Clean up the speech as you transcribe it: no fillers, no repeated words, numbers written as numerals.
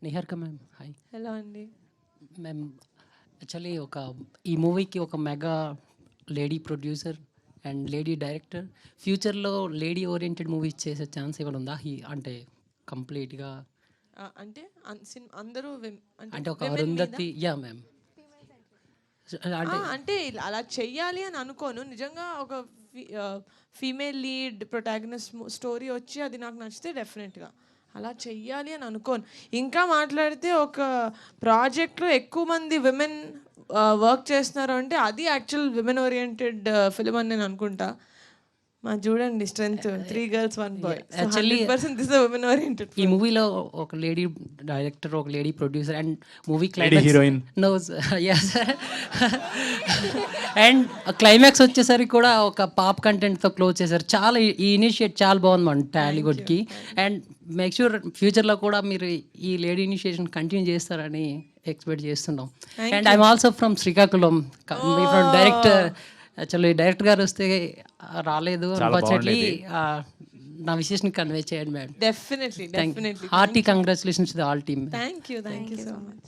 Niharika ma'am hi hello అండి. Ma'am. Actually ఈ మూవీకి ఒక mega lady producer and lady director ఫ్యూచర్లో లేడీ ఓరియంటెడ్ మూవీస్ చేసే ఛాన్స్ ఏమైనా ఉందా అంటే కంప్లీట్గా అంటే అందరూ అంటే ఒక women మీద? అరుంధతి యా మ్యామ్ అంటే అంటే అలా చెయ్యాలి అని అనుకోను. నిజంగా ఒక ఫీమేల్ లీడ్ ప్రొటాగనిస్ట్ స్టోరీ వచ్చి అది నాకు నచ్చితే డెఫినెట్గా అలా చెయ్యాలి అని అనుకోను. ఇంకా మాట్లాడితే ఒక ప్రాజెక్ట్లో ఎక్కువ మంది విమెన్ వర్క్ చేస్తున్నారు అంటే అది యాక్చువల్ విమెన్ ఓరియంటెడ్ ఫిలిం అని నేను అనుకుంటా. చూడండి strength 3 girls 1 boy. Actually, 100% this women oriented. ఈ మూవీలో ఒక లేడీ డైరెక్టర్ ఒక lady producer and movie heroine నోస్ ఎస్ అండ్ క్లైమాక్స్ వచ్చేసరికి కూడా ఒక పాప్ కంటెంట్తో క్లోజ్ చేశారు. చాలా ఈ ఇనిషియేట్ చాలా బాగుంది మన టాలీవుడ్కి. అండ్ మేక్ షూర్ ఫ్యూచర్లో కూడా మీరు ఈ లేడీ ఇనిషియేషన్ కంటిన్యూ చేస్తారని ఎక్స్పెక్ట్ చేస్తున్నాం. And I'm also from Srikakulam from director. Actually director గారు వస్తే రాలేదు అన్ఫార్చునేట్లీ. నా విశేషం కన్వే చేయండి madam. Definitely hearty congratulations to the all team. Thank you so much.